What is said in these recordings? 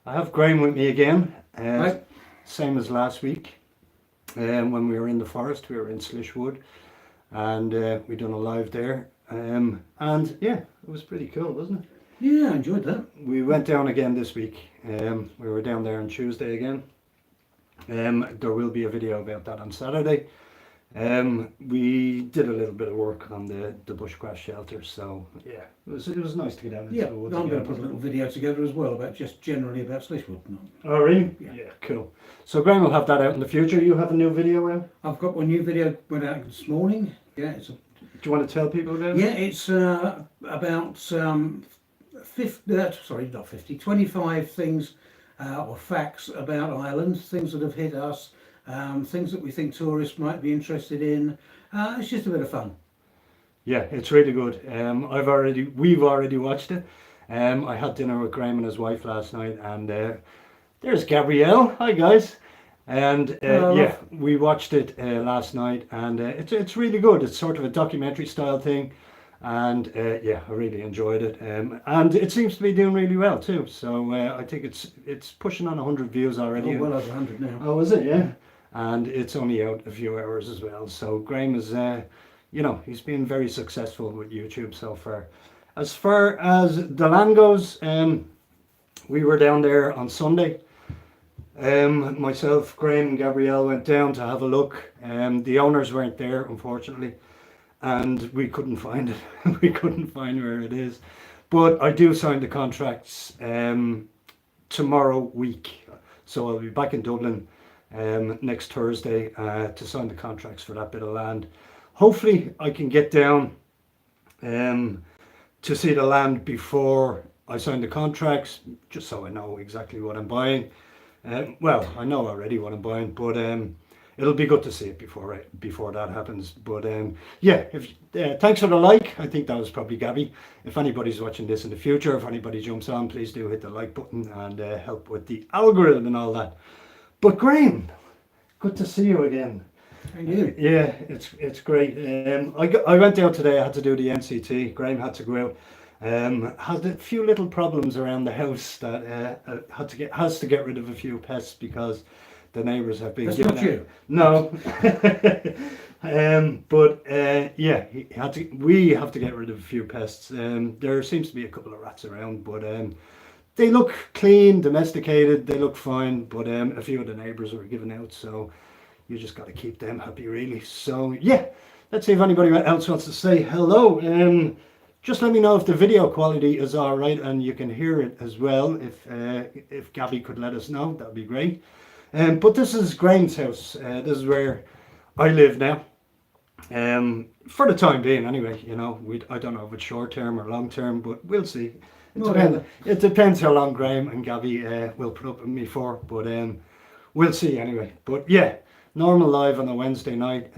I have Graham with me again, Right. same as last week. When we were in the forest, we were in Slishwood, and we done a live there. And yeah, it was pretty cool, wasn't it? Yeah, I enjoyed that. We went down again this week. We were down there on Tuesday again. There will be a video about that on Saturday. We did a little bit of work on the bushcraft shelter, so yeah, it was nice to get out into Yeah, the I'm woods going to again. put a little video together as well about just generally about Slishwood. Oh really? Yeah. Yeah, cool. So Graham will have that out in the future. You have a new video out? I've got one new video went out this morning. Yeah, Do you want to tell people about it? yeah, it's about 25 things or facts about Ireland, things that have hit us, things that we think tourists might be interested in. It's just a bit of fun. Yeah, it's really good. We've already watched it. I had dinner with Graham and his wife last night, and there's Gabrielle. Hi guys. And Hello. yeah, we watched it last night, and it's really good. It's sort of a documentary style thing, and yeah, I really enjoyed it. And it seems to be doing really well too. So I think it's pushing on 100 views already. Oh, well over 100 now. Oh, is it? Yeah. And it's only out a few hours as well. So Graham is, you know, he's been very successful with YouTube so far. As far as the land goes, we were down there on Sunday. Myself, Graham and Gabrielle went down to have a look. The owners weren't there, unfortunately, and we couldn't find it. We couldn't find where it is. But I do sign the contracts tomorrow week. So I'll be back in Dublin next Thursday to sign the contracts for that bit of land. Hopefully I can get down to see the land before I sign the contracts, just so I know exactly what I'm buying. Well, I know already what I'm buying, but it'll be good to see it before that happens. But yeah, thanks for the like. I think that was probably Gabby. If anybody's watching this in the future, if anybody jumps on, please do hit the like button and help with the algorithm and all that. But Graham, good to see you again. And you? Yeah, it's great. I went out today. I had to do the NCT. Graham had to go out. Had a few little problems around the house that has to get rid of a few pests because the neighbours have been. That's giving not out. you. No. But yeah, we have to get rid of a few pests. There seems to be a couple of rats around, but they look clean, domesticated. They look fine, but a few of the neighbours were giving out, so you just got to keep them happy, really. So yeah, let's see if anybody else wants to say hello. Just let me know if the video quality is all right and you can hear it as well. If Gabby could let us know, that would be great. But this is Graham's house. This is where I live now. For the time being, anyway. You know, I don't know if it's short term or long term, but we'll see. It depends how long Graham and Gabby will put up with me for. But we'll see anyway. But yeah, normal live on a Wednesday night.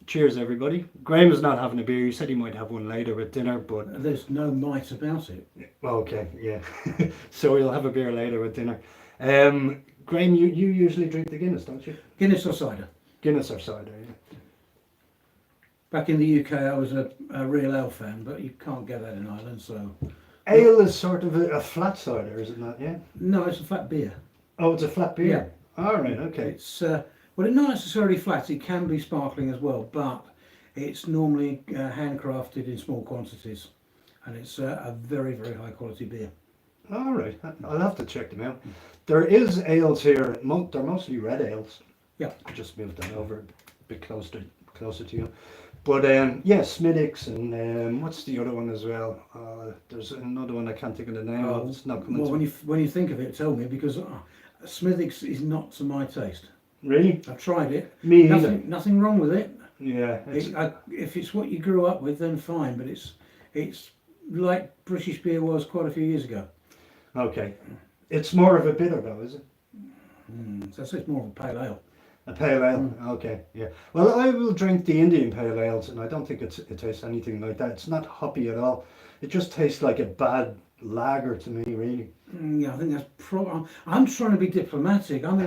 Cheers, everybody. Graham is not having a beer. He said he might have one later with dinner, but There's no might about it. okay, yeah. So we'll have a beer later with dinner. Graham, you usually drink the Guinness, don't you? Guinness or cider? Guinness or cider, yeah. Back in the UK, I was a real ale fan, but you can't get that in Ireland, so... Ale is sort of a flat cider, is it not? Yeah. No, it's a flat beer. Oh, it's a flat beer. Yeah. All right. Okay. It's well, it's not necessarily flat. It can be sparkling as well, but it's normally handcrafted in small quantities, and it's a very, very high quality beer. All right. I'll have to check them out. There is ales here. They're mostly red ales. Yeah. I just moved them over a bit closer to you. But yeah, Smithwick's and what's the other one as well? There's another one I can't think of the name of. It's not coming. Well, when you think of it, tell me, because Smithwick's is not to my taste. Really? I've tried it. Me either. Nothing wrong with it. Yeah. If it's what you grew up with, then fine. But it's like British beer was quite a few years ago. Okay. It's more of a bitter though, is it? So it's more of a pale ale. A pale ale. Okay. Yeah. Well, I will drink the Indian pale ales, and I don't think it tastes anything like that. It's not hoppy at all. it just tastes like a bad lager to me, really. Yeah, I think that's probably. I'm trying to be diplomatic. I'm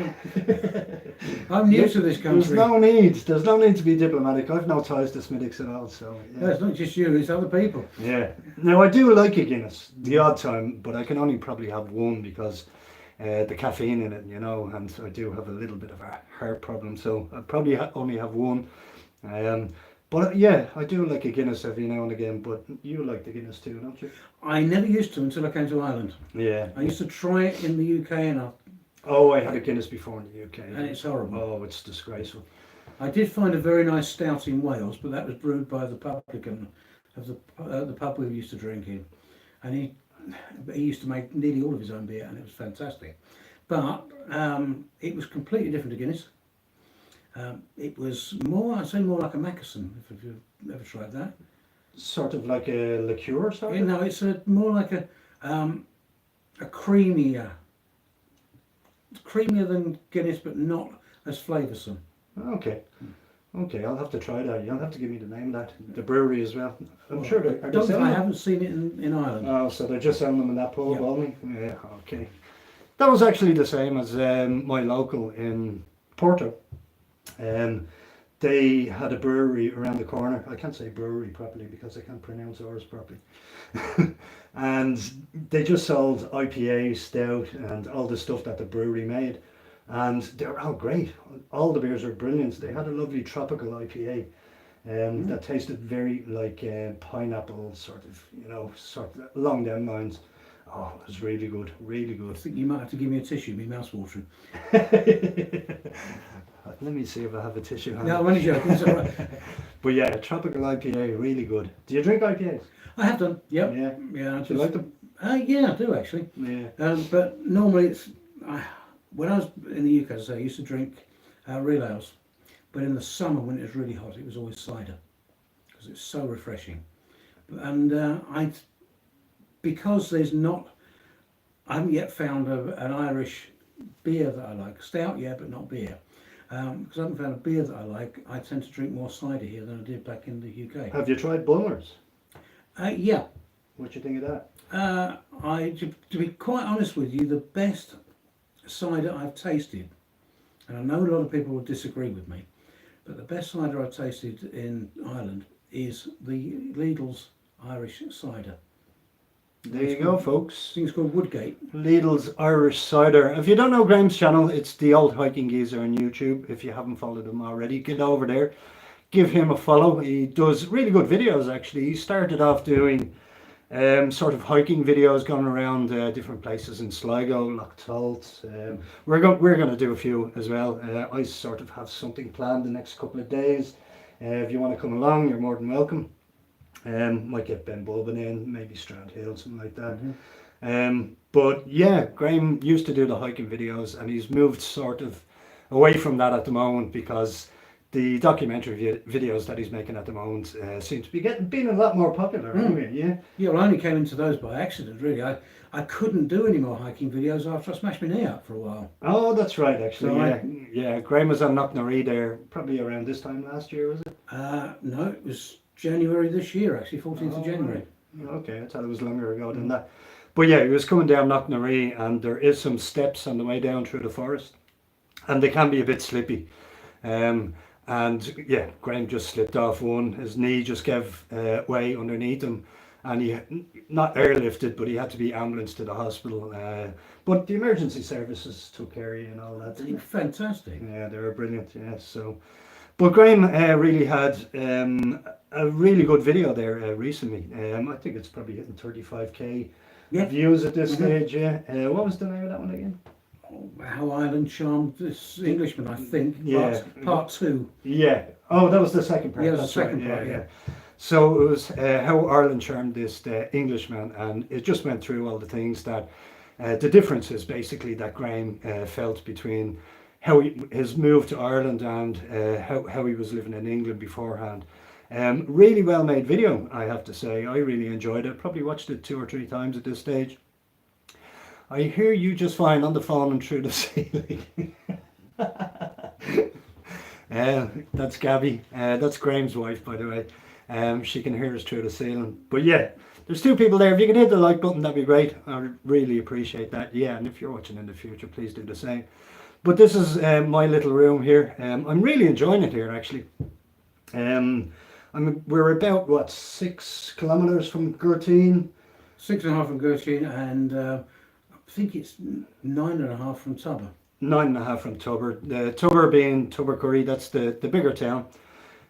new to this There's country. no need. There's no need to be diplomatic. I've no ties to Smithwick's at all, so No, yeah. it's not just you; it's other people. Yeah. Now I do like a Guinness the odd time, but I can only probably have one because the caffeine in it, and I do have a little bit of a heart problem, so I probably only have one. Um, but yeah, I do like a Guinness every now and again. But you like the Guinness too, don't you? I never used to until I came to Ireland. Yeah. I used to try it in the UK, Oh, I had a Guinness before in the UK. and it's horrible. Oh, it's disgraceful. I did find a very nice stout in Wales, but that was brewed by the publican of the pub we used to drink in, and he used to make nearly all of his own beer, and it was fantastic. But it was completely different to Guinness. It was more, I'd say, more like a Mackerson, if you've ever tried that. Sort of like a liqueur, sort Yeah, of. no, it's more like a creamier than Guinness, but not as flavoursome. Okay. Okay, I'll have to try that. You'll have to give me the name of that. The brewery as well. I'm Well, sure they are. They I selling them? haven't seen it in Ireland. Oh, so they're just selling them in that pub Yeah. only? Yeah, okay. That was actually the same as my local in Porto. They had a brewery around the corner. I can't say brewery properly because I can't pronounce ours properly. And they just sold IPA, stout, and all the stuff that the brewery made. And they were all great. All the beers were brilliant. They had a lovely tropical IPA that tasted very like pineapple, sort of along them lines. Oh, it was really good, really I good. think you might have to give me a tissue, my mouth's watering. Let me see if I have a tissue. No, I'm only joking, it's all right. But yeah, tropical IPA, really good. Do you drink IPAs? I have done, yep. Yeah. Yeah. Do you like them? Yeah, I do actually. Yeah. But normally when I was in the UK, as I say, I used to drink real ales. But in the summer when it was really hot, it was always cider because it's so refreshing. And because I haven't yet found an Irish beer that I like. Stout, yeah, but not beer. Because I haven't found a beer that I like, I tend to drink more cider here than I did back in the UK. Have you tried Bulmers? Yeah. What do you think of that? To be quite honest with you, the best cider I've tasted, and I know a lot of people will disagree with me, but the best cider I've tasted in Ireland is the Lidl's Irish cider. There you go, folks. I think it's called Woodgate. Lidl's Irish Cider. If you don't know Graham's channel, it's the Old Hiking Geezer on YouTube. If you haven't followed him already, get over there. Give him a follow. He does really good videos, actually. He started off doing sort of hiking videos, going around different places in Sligo, Loch Tolt. We're going to do a few as well. I sort of have something planned the next couple of days. If you want to come along, you're more than welcome. Might get Ben Bulbin in, maybe Strand Hill, something like that. But yeah, Graham used to do the hiking videos, and he's moved sort of away from that at the moment because the documentary videos that he's making at the moment seem to be being a lot more popular. Anyway, yeah. Yeah, well, I only came into those by accident, really. I couldn't do any more hiking videos after I smashed my knee up for a while. Oh, that's right, actually. So yeah. Graham was on Knocknaree there probably around this time last year, was it? No, it was January this year, actually, 14th of January. Right. Okay, I thought it was longer ago than that. But yeah, he was coming down Knocknaree, and there is some steps on the way down through the forest, and they can be a bit slippy. And yeah, Graham just slipped off one. His knee just gave way underneath him, and he not airlifted, but he had to be ambulanced to the hospital. But the emergency services took care of you and all that. Didn't they? Fantastic. Yeah, they were brilliant. Yeah, so. But Graham really had a really good video there recently. I think it's probably hitting 35k views at this stage. Yeah. What was the name of that one again? How Ireland charmed this Englishman, I think. Yeah. Part 2. Yeah. Oh, that was the second part. Yeah, the That's second right. part, yeah. So it was how Ireland charmed this Englishman, and it just went through all the things that the differences basically that Graham felt between his move to Ireland and how he was living in England beforehand. Really well made video, I have to say. I really enjoyed it. Probably watched it 2 or 3 times at this stage. I hear you just fine on the phone and through the ceiling. That's Gabby. That's Graham's wife, by the way. She can hear us through the ceiling. But yeah, there's 2 people there. If you could hit the like button, that'd be great. I really appreciate that. Yeah, and if you're watching in the future, please do the same. But this is my little room here. I'm really enjoying it here, actually. We're about, what, 6 kilometres from Gurteen? 6.5 from Gertrude, and I think it's 9.5 from Tubber. 9.5 from Tubber. Tubber being Tubbercurry, that's the bigger town.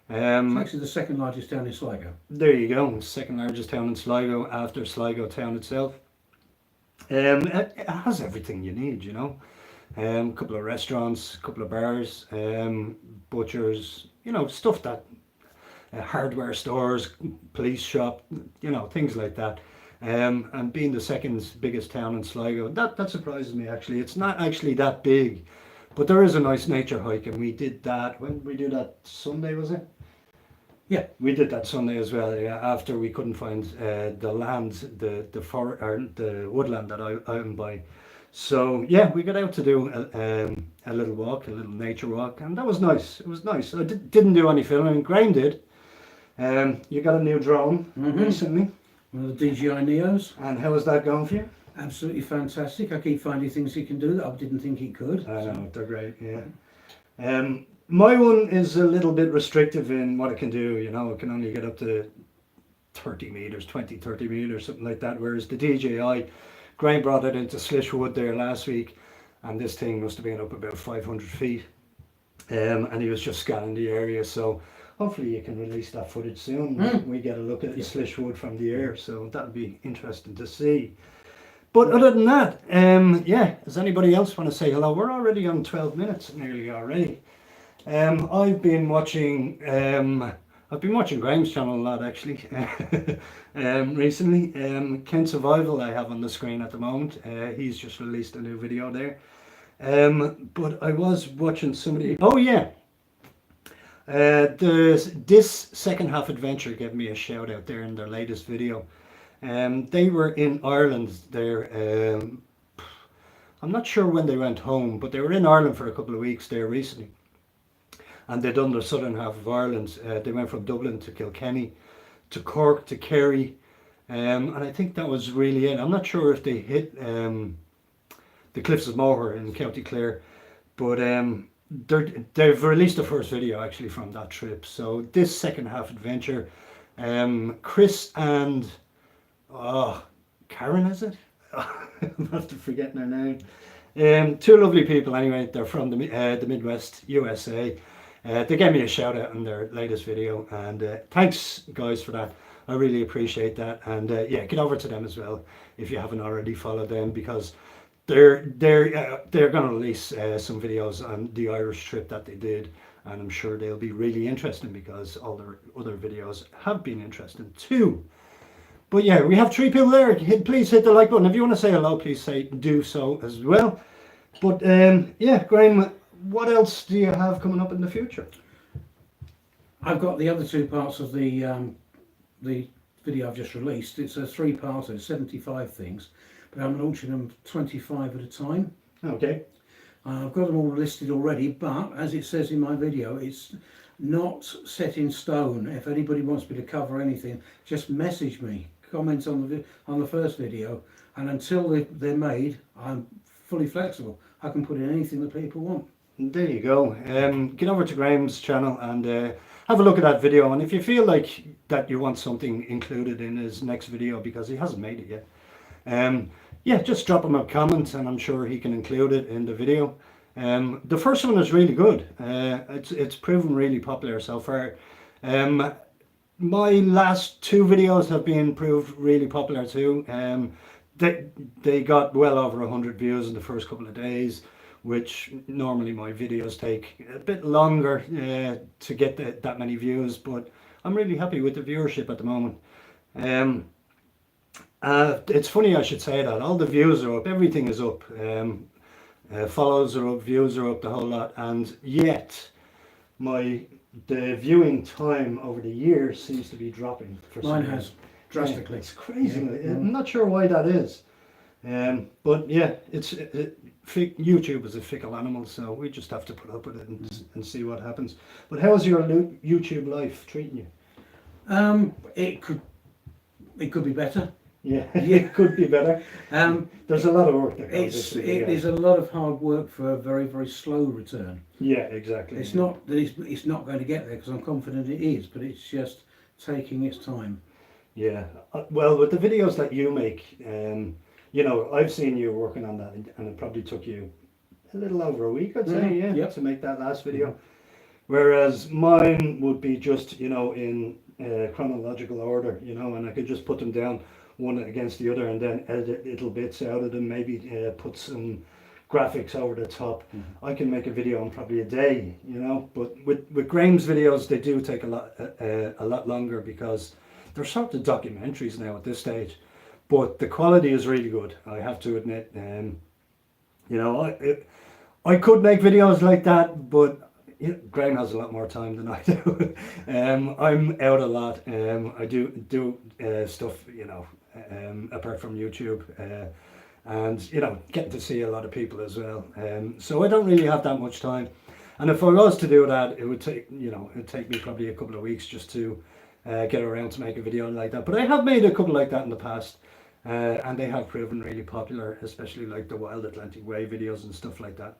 It's actually the second largest town in Sligo. There you go, second largest town in Sligo after Sligo town itself. It has everything you need, you know. A couple of restaurants, a couple of bars, butchers, you know, stuff that hardware stores, police shop, you know, things like that. And being the second biggest town in Sligo, that surprises me actually. It's not actually that big, but there is a nice nature hike, and we did that. When did we do that? Sunday, was it? Yeah, We did that Sunday as well. Yeah, after we couldn't find the land, the woodland that I own by. So yeah, we got out to do a little walk, a little nature walk, and that was nice. It was nice. I didn't do any filming. Graham did. You got a new drone recently. one of the DJI Neos. And how is that going for you? Absolutely fantastic. I keep finding things he can do that I didn't think he could. I know, they're great, yeah. My one is a little bit restrictive in what it can do, you know, it can only get up to 30 metres, 20, 30 metres, something like that, whereas the DJI, Graham brought it into Slishwood there last week, and this thing must have been up about 500 feet, and he was just scanning the area, so hopefully you can release that footage soon. We get a look at Slishwood from the air, so that would be interesting to see. But other than that, yeah, does anybody else want to say hello? We're already on 12 minutes nearly already. I've been watching Graham's channel a lot actually recently. Ken Survival I have on the screen at the moment. He's just released a new video there. But I was watching somebody. Oh yeah. This second half adventure gave me a shout out there in their latest video. They were in Ireland there. I'm not sure when they went home, but they were in Ireland for a couple of weeks there recently. And they'd done the southern half of Ireland. They went from Dublin to Kilkenny, to Cork, to Kerry. And I think that was really it. I'm not sure if they hit the Cliffs of Moher in County Clare, but they've released the first video actually from that trip. So this second half adventure, Chris and Karen, is it? I'm after forgetting her name. Two lovely people anyway. They're from the Midwest, USA. They gave me a shout out in their latest video, and thanks guys for that. I really appreciate that, and yeah, get over to them as well if you haven't already followed them, because they're going to release some videos on the Irish trip that they did, and I'm sure they'll be really interesting because all their other videos have been interesting too. But yeah, we have 3 people there. Please hit the like button. If you want to say hello, please do so as well. But yeah, Graham, what else do you have coming up in the future? I've got the other 2 parts of the video I've just released. It's a 3-parter, 75 things, but I'm launching them 25 at a time. Okay. I've got them all listed already, but as it says in my video, it's not set in stone. If anybody wants me to cover anything, just message me, comment on the first video, and until they're made, I'm fully flexible. I can put in anything that people want. There you go. Get over to Graham's channel and have a look at that video, and if you feel like that you want something included in his next video because he hasn't made it yet, yeah, just drop him a comment and I'm sure he can include it in the video. The first one is really good. It's proven really popular so far. My last 2 videos have been proved really popular too. They got well over 100 views in the first couple of days, which normally my videos take a bit longer to get that many views, but I'm really happy with the viewership at the moment. It's funny I should say that. All the views are up, everything is up. Follows are up, views are up, the whole lot, and yet the viewing time over the years seems to be dropping. Mine has, drastically. It's crazy. Yeah. I'm not sure why that is. But yeah, YouTube is a fickle animal, so we just have to put up with it and see what happens. But how's your YouTube life treating you? It could it could be better. Yeah, Yeah. it could be better. There's a lot of work that goes into It is a lot of hard work for a very, very slow return. Yeah, exactly. It's not that it's not going to get there, because I'm confident it is, but it's just taking its time. Yeah. Well, with the videos that you make, you know, I've seen you working on that, and it probably took you a little over a week, I'd say, yeah, Yep. to make that last video. Whereas mine would be just, you know, in chronological order, you know, and I could just put them down one against the other and then edit little bits out of them, maybe put some graphics over the top. I can make a video in probably a day, you know, but with Graham's videos, they do take a lot longer, because they're sort of documentaries now at this stage, but the quality is really good, I have to admit. You know, I could make videos like that, but Graham has a lot more time than I do. I'm out a lot. I do stuff, you know, apart from YouTube, and you know, getting to see a lot of people as well. So I don't really have that much time. And if I was to do that, it would take, you know, it'd take me probably a couple of weeks just to get around to make a video like that. But I have made a couple like that in the past, and they have proven really popular, especially like the Wild Atlantic Way videos and stuff like that.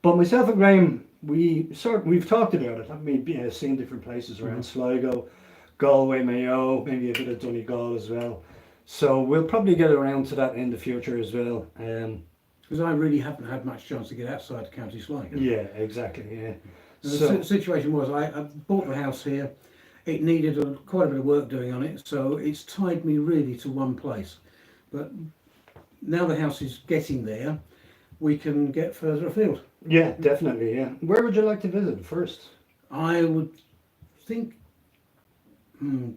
But myself and Graham, we've talked about it, haven't we? Seen different places around Sligo, Galway, Mayo, maybe a bit of Donegal as well. So we'll probably get around to that in the future as well. Because I really haven't had much chance to get outside County Sligo. Yeah, exactly. Yeah. The situation was, I bought the house here. It needed quite a bit of work doing on it, so it's tied me really to one place. But now the house is getting there, we can get further afield. Yeah, definitely. Yeah. Where would you like to visit first? I would think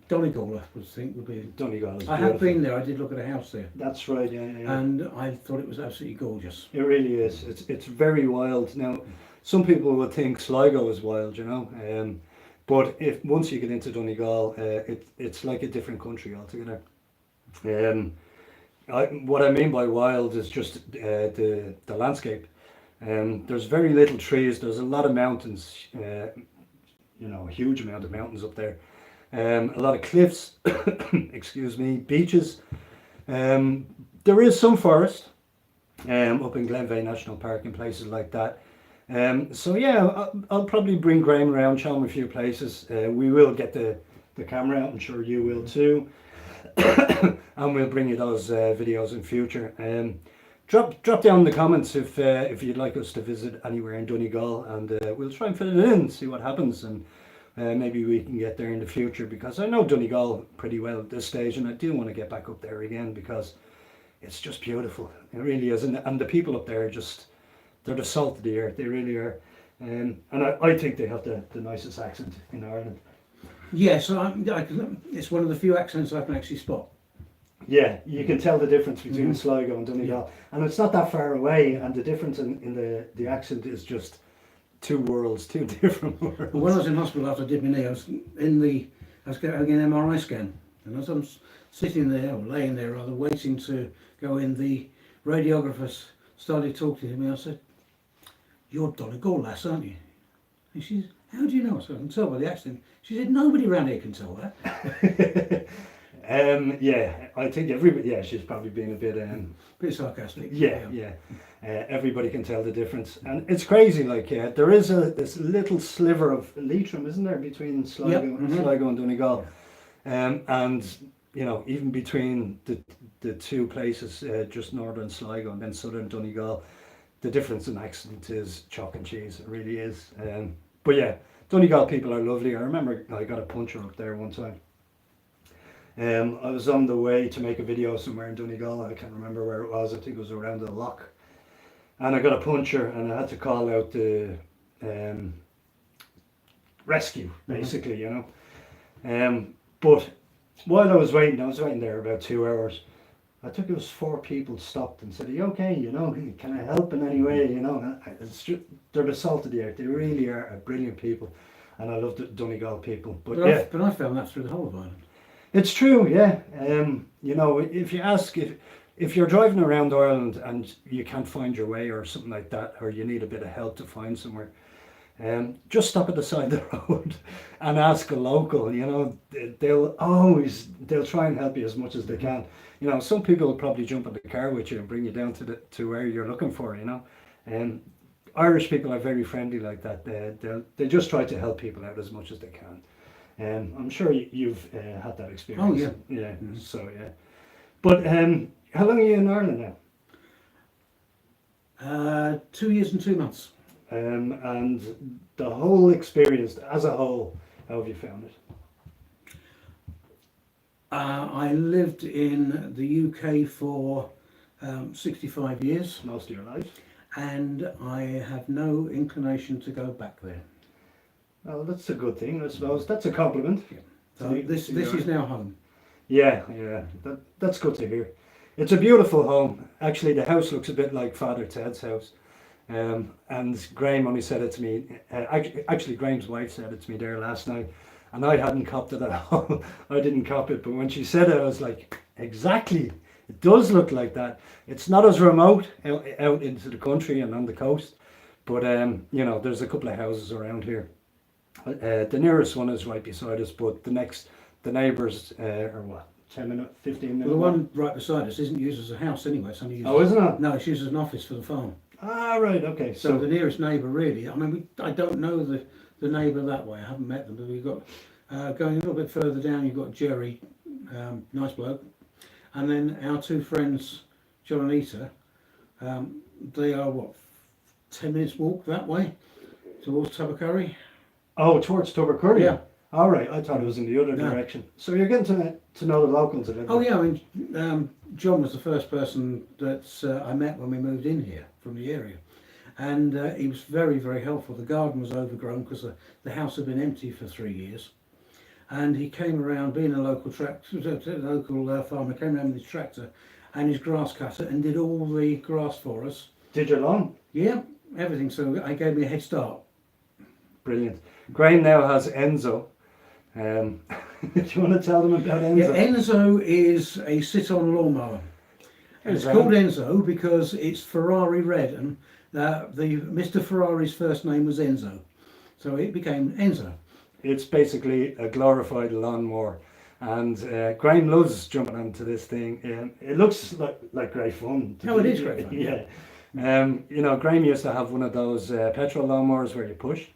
Donegal, I would think, would be. Donegal is I have been there. I did look at a house there. That's right. Yeah, yeah. And I thought it was absolutely gorgeous. It really is. It's very wild. Now, some people would think Sligo is wild, you know. But if once you get into Donegal, it's like a different country altogether. What I mean by wild is just the landscape. There's very little trees. There's a lot of mountains. You know, a huge amount of mountains up there. A lot of cliffs. Excuse me, beaches. There is some forest up in Glenveigh National Park and places like that. So yeah, I'll probably bring Graham around, show him a few places. We will get the camera out. I'm sure you will too. And we'll bring you those videos in future. Drop down in the comments if you'd like us to visit anywhere in Donegal, and we'll try and fit it in, see what happens, and maybe we can get there in the future, because I know Donegal pretty well at this stage, and I do want to get back up there again, because it's just beautiful. It really is, and the people up there they're the salt of the earth. They really are, and I think they have the nicest accent in Ireland. Yes, it's one of the few accents I can actually spot. Yeah, you can tell the difference between Sligo and Donegal, and it's not that far away, and the difference in the accent is just two worlds, two different worlds. When I was in hospital after I did my knee, I was getting an MRI scan, and as I'm sitting there, or laying there rather, waiting to go in, the radiographer started talking to me. I said, "You're Donegal lass, aren't you?" And she said, "How do you know?" So I can tell by the accent. She said, "Nobody around here can tell that." Yeah, I think everybody. Yeah, she's probably being a bit sarcastic. Yeah. Everybody can tell the difference, and it's crazy. Like, there is this little sliver of Leitrim, isn't there, between Sligo, Sligo and Donegal, and you know, even between the two places, just northern Sligo and then southern Donegal, the difference in accent is chalk and cheese. It really is. But yeah, Donegal people are lovely. I remember I got a puncher up there one time. I was on the way to make a video somewhere in Donegal. I can't remember where it was. I think it was around the lock. And I got a puncher, and I had to call out the rescue, basically, you know. But while I was waiting there about 2 hours. I think it was 4 people stopped and said, "Are you okay? You know, can I help in any way?" You know, it's just, they're the salt of the earth. They really are brilliant people, and I love the Donegal people. But yeah, I found that through the whole of Ireland. It's true, yeah. You know, if you ask if you're driving around Ireland and you can't find your way or something like that, or you need a bit of help to find somewhere, just stop at the side of the road and ask a local. You know, they'll try and help you as much as they can. You know, some people will probably jump in the car with you and bring you down to where you're looking for. You know, and Irish people are very friendly like that. They just try to help people out as much as they can. I'm sure you've had that experience. Oh yeah, yeah. Mm-hmm. So yeah, but how long are you in Ireland now? 2 years and 2 months. And the whole experience as a whole, how have you found it? I lived in the UK for 65 years. Most of your life? And I have no inclination to go back there. Well, that's a good thing, I suppose. That's a compliment. Yeah. So this is now home. Yeah, that's good to hear. It's a beautiful home. Actually, the house looks a bit like Father Ted's house. And Graham only said it to me, actually Graham's wife said it to me there last night, and I hadn't copped it at all. I didn't cop it, but when she said it, I was like, exactly, it does look like that. It's not as remote out into the country and on the coast, but you know, there's a couple of houses around here. The nearest one is right beside us, but the neighbours are what, 10 minutes, 15 minutes? Well, the one right beside us isn't used as a house anyway. It's only used isn't it? No, it's used as an office for the farm. Ah, right, okay. So the nearest neighbour really, I mean, I don't know the neighbour that way, I haven't met them, but we've got, going a little bit further down, you've got Jerry, nice bloke, and then our two friends, John and Ita, they are what, 10 minutes walk that way, towards Tubbercurry. Oh, towards Tubbercurry? Yeah. All right, I thought it was in the other direction. So you're getting to know the locals a little Oh bit. yeah, I mean, John was the first person that I met when we moved in here from the area, and he was very, very helpful. The garden was overgrown because the house had been empty for 3 years, and he came around, being a local farmer, came around with his tractor and his grass cutter and did all the grass for us. Did your lawn? Yeah, everything. So I gave me a head start. Brilliant. Graham now has Enzo. Do you want to tell them about Enzo? Yeah, Enzo is a sit-on lawnmower. It's called Enzo because it's Ferrari red, and Mr. Ferrari's first name was Enzo, so it became Enzo. It's basically a glorified lawnmower, and Graham loves jumping onto this thing. It looks like great fun. Oh, it is great fun. Yeah. You know, Graham used to have one of those petrol lawnmowers where you push,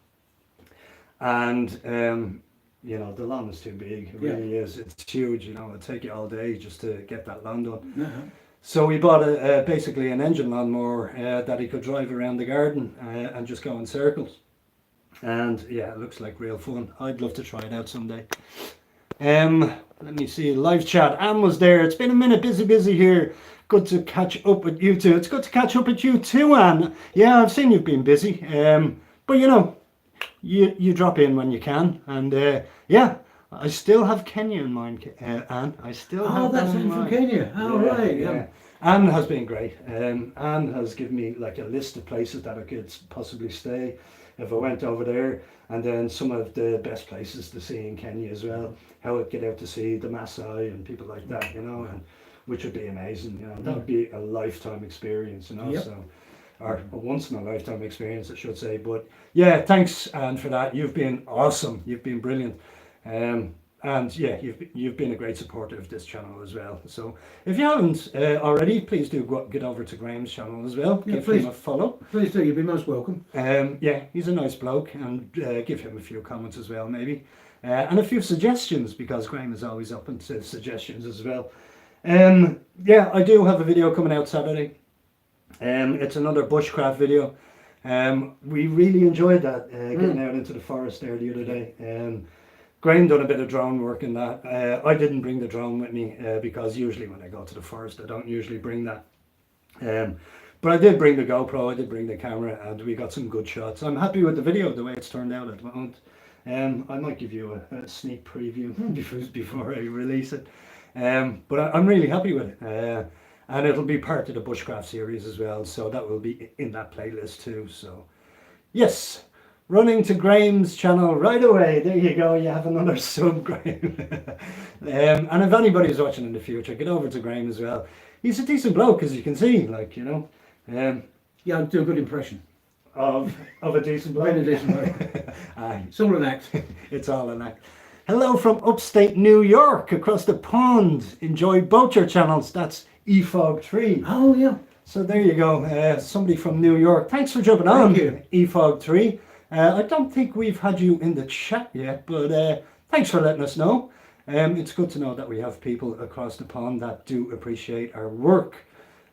and you know, the lawn is too big. It really is. It's huge. You know, it'd take you all day just to get that lawn done. Uh-huh. So we bought basically an engine lawnmower that he could drive around the garden and just go in circles. And yeah, it looks like real fun. I'd love to try it out someday. Let me see, live chat. Anne was there. It's been a minute, busy here. Good to catch up with you two. It's good to catch up with you too, Anne. Yeah, I've seen you've been busy. But you know, you drop in when you can. And yeah, I still have Kenya in mind, Anne. I still have that's that in from mind. Kenya. Oh, Yeah, right. yeah. Anne has been great. Anne has given me like a list of places that I could possibly stay if I went over there, and then some of the best places to see in Kenya as well. How I'd get out to see the Maasai and people like that, you know, and which would be amazing. You know, that would be a lifetime experience, you know. Yep. So, or a once in a lifetime experience, I should say. But yeah, thanks, Anne, for that. You've been awesome. You've been brilliant. And yeah, you've been a great supporter of this channel as well. So if you haven't already, please do get over to Graham's channel as well. Yeah, give please. him a follow. Please do, you'd be most welcome. Yeah, he's a nice bloke, and give him a few comments as well, maybe. And a few suggestions, because Graham is always open to suggestions as well. Yeah, I do have a video coming out Saturday. It's another bushcraft video. We really enjoyed that, getting out into the forest there the other day. Graham done a bit of drone work in that. I didn't bring the drone with me because usually when I go to the forest I don't usually bring that. But I did bring the GoPro, I did bring the camera, and we got some good shots. I'm happy with the video, the way it's turned out at the moment. I might give you a sneak preview before I release it. But I'm really happy with it. And it'll be part of the bushcraft series as well, so that will be in that playlist too. So yes. Running to Graham's channel right away. There you go. You have another sub, Graham. And if anybody's watching in the future, get over to Graham as well. He's a decent bloke, as you can see. Like, you know. Yeah, I'd do a good impression. of a decent bloke. Very decent bloke. Aye. It's all an act. It's all an act. Hello from upstate New York, across the pond. Enjoy both your channels. That's EFOG3. Oh yeah. So there you go. Somebody from New York. Thanks for jumping on, EFOG3. I don't think we've had you in the chat yet, but thanks for letting us know. It's good to know that we have people across the pond that do appreciate our work.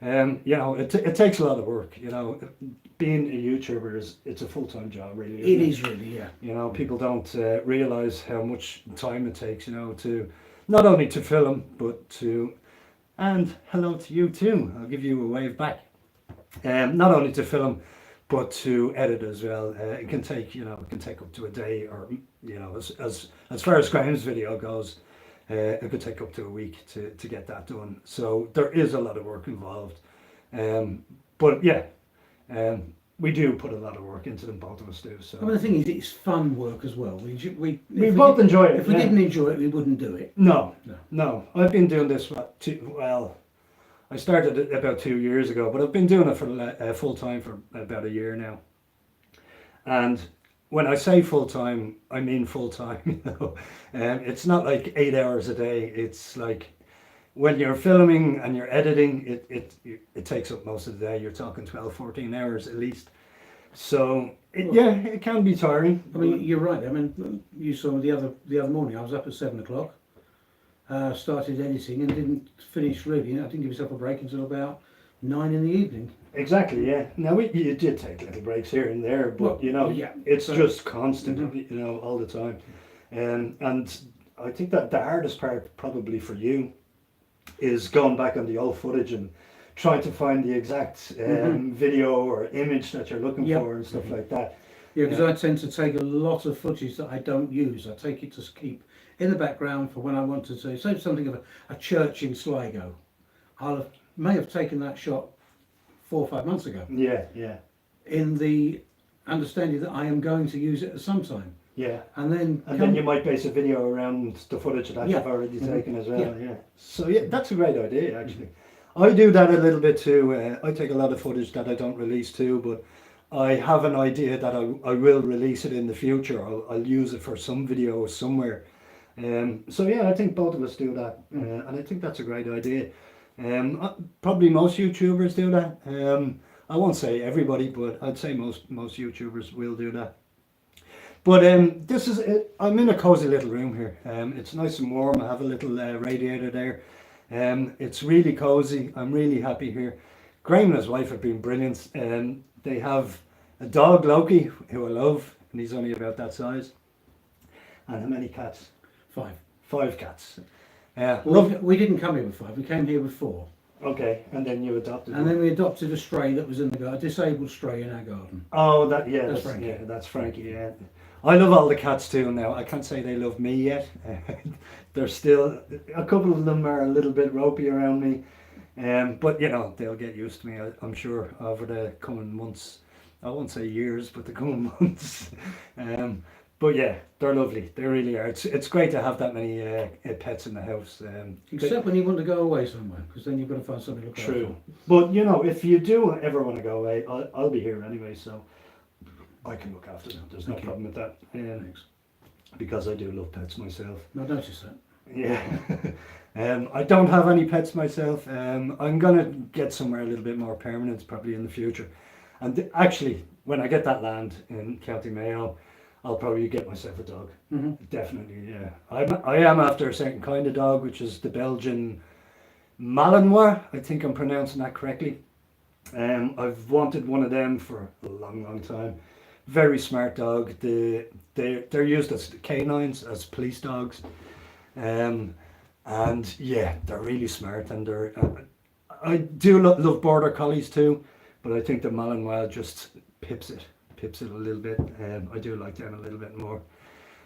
You know, it takes a lot of work. You know, being a YouTuber it's a full-time job, really. It is really, yeah. You know, people don't realize how much time it takes. You know, to not only to film, but to and hello to you too. I'll give you a wave back. Not only to film, but to edit as well. It can take, you know, it can take up to a day, or you know, as far as Graham's video goes, it could take up to a week to get that done. So there is a lot of work involved. But yeah, we do put a lot of work into them, both of us do. So I mean, the thing is, it's fun work as well. We both enjoy it. If we didn't enjoy it, we wouldn't do it. No. I've been doing this I started it about 2 years ago, but I've been doing it for full time for about a year now. And when I say full time, I mean full time. You know, it's not like 8 hours a day. It's like when you're filming and you're editing, it takes up most of the day. You're talking 12, 14 hours at least. So it can be tiring. I mean, you're right. I mean, you saw the other morning. I was up at 7 o'clock. Started editing and didn't finish really. I didn't give myself a break until about 9 in the evening. Exactly, yeah. Now you did take little breaks here and there, but Well, you know, yeah. it's just constant, Mhm. you know, all the time. And I think that the hardest part probably for you is going back on the old footage and trying to find the exact video or image that you're looking Yep. for and stuff like that. Yeah, because I tend to take a lot of footage that I don't use. I take it to keep in the background for when I want to say something of a church in Sligo. May have taken that shot 4 or 5 months ago, Yeah. in the understanding that I am going to use it at some time. Yeah. And then And then you might base a video around the footage that Yeah. you've already taken as well. Yeah. Yeah. So yeah, that's a great idea actually. I do that a little bit too. I take a lot of footage that I don't release too, but I have an idea that I will release it in the future. I'll use it for some video somewhere. So yeah, I think both of us do that, and I think that's a great idea. Probably most YouTubers do that. I won't say everybody, but I'd say most YouTubers will do that. But this is it. I'm in a cozy little room here. It's nice and warm. I have a little radiator there. It's really cozy. I'm really happy here. Graham and his wife have been brilliant. They have a dog, Loki, who I love, and he's only about that size. And how many cats? 5. 5 cats. Well, we didn't come here with 5. We came here with 4. Okay, and then you adopted And one. then we adopted a stray that was in the garden, a disabled stray in our garden. Oh, That's Frankie. Yeah, that's Frankie. Yeah, I love all the cats too. Now I can't say they love me yet. They're still a couple of them are a little bit ropey around me, but you know they'll get used to me. I'm sure over the coming months. I won't say years, but the coming months. But yeah, they're lovely. They really are. It's great to have that many pets in the house. Except when you want to go away somewhere, because then you've got to find something to look after. True. But you know, if you do ever want to go away, I'll be here anyway, so I can look after them. There's no Okay. problem with that. Thanks. Because I do love pets myself. I noticed that. Yeah. I don't have any pets myself. I'm gonna get somewhere a little bit more permanent, probably in the future. And actually, when I get that land in County Mayo, I'll probably get myself a dog. Mm-hmm. Definitely, yeah. I am after a certain kind of dog, which is the Belgian Malinois. I think I'm pronouncing that correctly. I've wanted one of them for a long, long time. Very smart dog. They're used as canines, as police dogs. And yeah, they're really smart. And I do love border collies too, but I think the Malinois just pips it a little bit. I do like them a little bit more.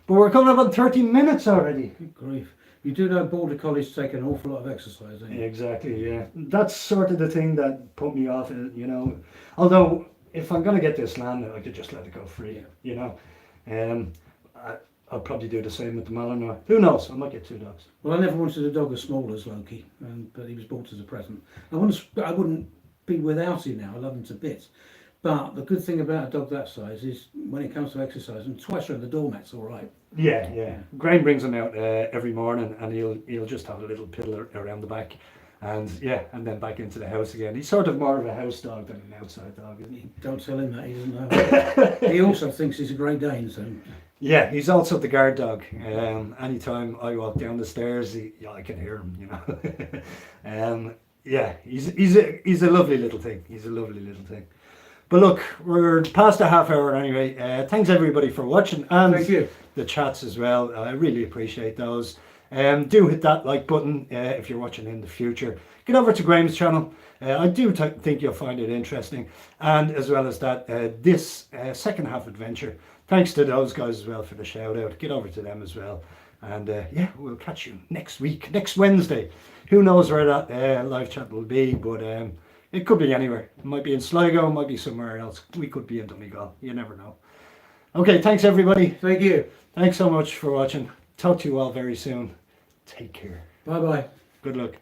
But we're coming up on 30 minutes already. Good grief. You do know border collies take an awful lot of exercise, don't you? Exactly, yeah. That's sort of the thing that put me off, you know. Although, if I'm going to get this land, I could just let it go free, you know. I'll probably do the same with the Malinois. Who knows? I might get 2 dogs. Well, I never wanted a dog as small as Loki, but he was bought as a present. I wouldn't be without him now. I love him to bits. But the good thing about a dog that size is when it comes to exercising, twice around the doormat's all right. Yeah. Graham brings him out every morning, and he'll just have a little piddle around the back, and and then back into the house again. He's sort of more of a house dog than an outside dog, isn't he? Don't tell him that, he doesn't know. He also thinks he's a Great Dane, so... Yeah, he's also the guard dog. Anytime I walk down the stairs, I can hear him, he's a lovely little thing. He's a lovely little thing. But look, we're past a half hour anyway. Thanks everybody for watching, and Thank you. the chats as well. I really appreciate those. Do hit that like button if you're watching in the future. Get over to Graham's channel. I do think you'll find it interesting. And as well as that, this second half adventure, thanks to those guys as well for the shout out. Get over to them as well. And we'll catch you next week, next Wednesday. Who knows where that live chat will be, but it could be anywhere. It might be in Sligo, it might be somewhere else. We could be in Donegal. You never know. Okay, thanks everybody. Thank you. Thanks so much for watching. Talk to you all very soon. Take care. Bye-bye. Good luck.